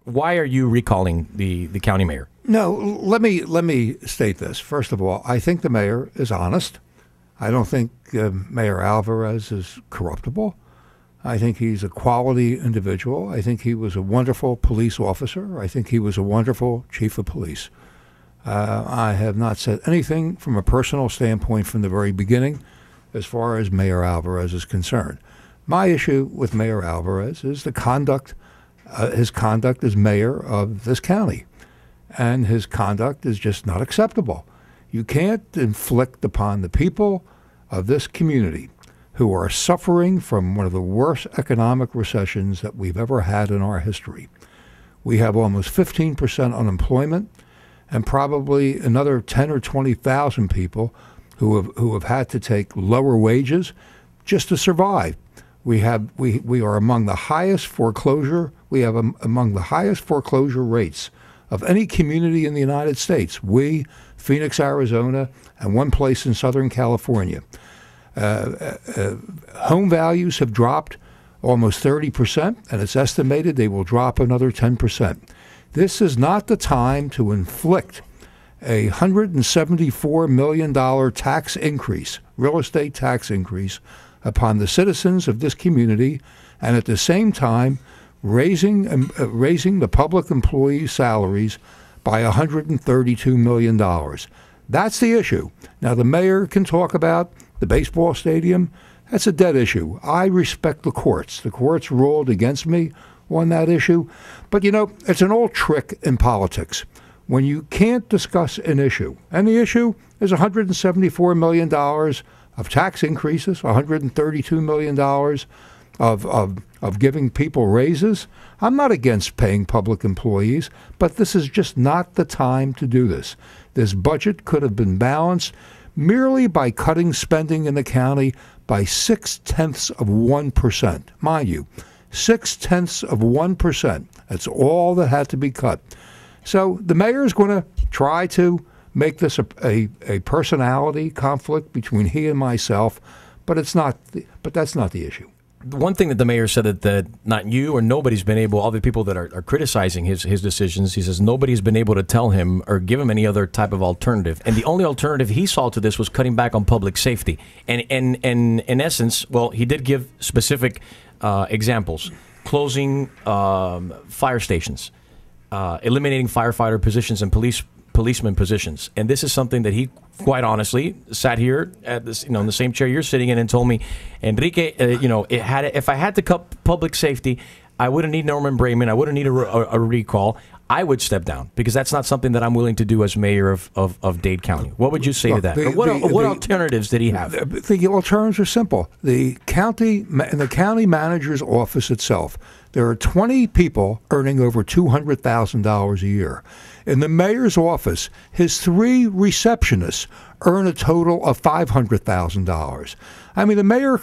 Why are you recalling the county mayor? No, let me state this. First of all, I think the mayor is honest. I don't think Mayor Alvarez is corruptible. I think he's a quality individual. I think he was a wonderful police officer. I think he was a wonderful chief of police. I have not said anything from a personal standpoint from the very beginning as far as Mayor Alvarez is concerned. My issue with Mayor Alvarez is the conduct, his conduct as mayor of this county. And his conduct is just not acceptable. You can't inflict upon the people of this community who are suffering from one of the worst economic recessions that we've ever had in our history. We have almost 15% unemployment and probably another 10 or 20,000 people who have had to take lower wages just to survive. We are among the highest foreclosure. We have among the highest foreclosure rates of any community in the United States. We, Phoenix, Arizona, and one place in Southern California. Home values have dropped almost 30%, and it's estimated they will drop another 10%. This is not the time to inflict a $174 million tax increase, real estate tax increase, upon the citizens of this community, and at the same time raising the public employees' salaries by $132 million. That's the issue. Now, the mayor can talk about the baseball stadium. That's a dead issue. I respect the courts. The courts ruled against me on that issue. But, you know, it's an old trick in politics. When you can't discuss an issue, and the issue is $174 million of tax increases, $132 million of giving people raises. I'm not against paying public employees, but this is just not the time to do this. This budget could have been balanced merely by cutting spending in the county by 0.6%. Mind you, 0.6%. That's all that had to be cut. So the mayor is going to try to make this a personality conflict between he and myself, but it's not. But that's not the issue. One thing that the mayor said that not you or nobody's been able, all the people that are criticizing his decisions, he says nobody's been able to tell him or give him any other type of alternative. And the only alternative he saw to this was cutting back on public safety. And in essence, well, he did give specific examples: closing fire stations, eliminating firefighter positions and policeman positions. And this is something that he quite honestly sat here at this, in the same chair you're sitting in and told me, Enrique, if I had to cut public safety, I wouldn't need Norman Braman. I wouldn't need a recall. I would step down because that's not something that I'm willing to do as mayor of Dade County. What would you say to that? What alternatives did he have? The alternatives are simple. In the county manager's office itself, there are 20 people earning over $200,000 a year. In the mayor's office, his 3 receptionists earn a total of $500,000. I mean, Mayor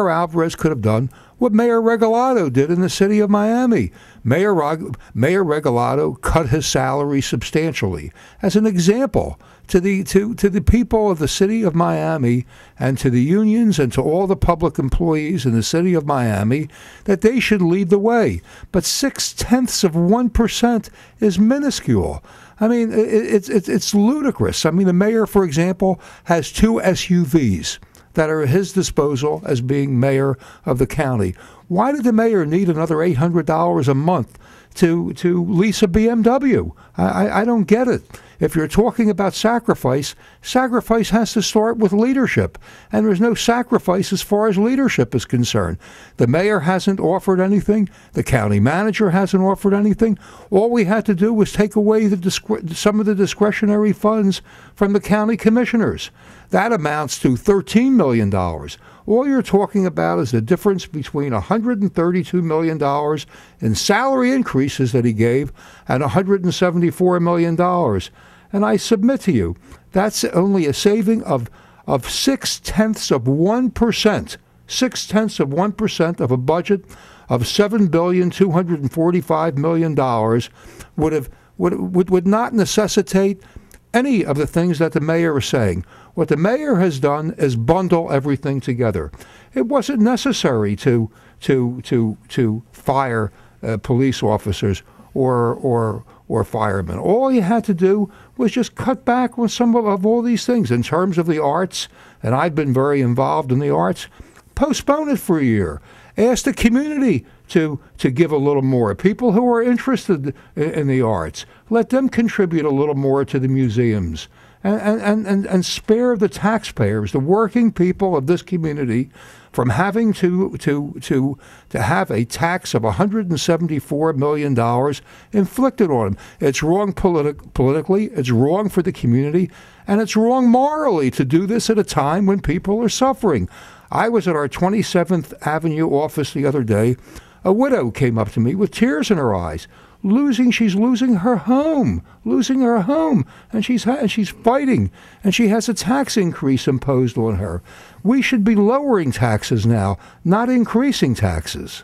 Alvarez could have done what Mayor Regalado did in the city of Miami. Mayor Regalado cut his salary substantially as an example to the people of the city of Miami and to the unions and to all the public employees in the city of Miami that they should lead the way. But 0.6% is minuscule. I mean, it's ludicrous. I mean, the mayor, for example, has 2 SUVs that are at his disposal as being mayor of the county. Why did the mayor need another $800 a month to lease a BMW? I don't get it. If you're talking about sacrifice has to start with leadership, and there's no sacrifice as far as leadership is concerned. The mayor hasn't offered anything. The county manager hasn't offered anything. All we had to do was take away some of the discretionary funds from the county commissioners. That amounts to $13 million. All you're talking about is the difference between $132 million in salary increases that he gave and $174 million. And I submit to you, that's only a saving of 0.6%. 0.6% of a budget of $7.245 billion would not necessitate any of the things that the mayor is saying. What the mayor has done is bundle everything together. It wasn't necessary to fire police officers or firemen. All you had to do was just cut back on some of all these things. In terms of the arts, and I've been very involved in the arts, postpone it for a year. Ask the community to give a little more. People who are interested in the arts, let them contribute a little more to the museums. And spare the taxpayers, the working people of this community, from having to have a tax of $174 million inflicted on them. It's wrong politically, it's wrong for the community, and it's wrong morally to do this at a time when people are suffering. I was at our 27th Avenue office the other day. A widow came up to me with tears in her eyes. She's losing her home, and she's fighting, and she has a tax increase imposed on her. We should be lowering taxes now, not increasing taxes.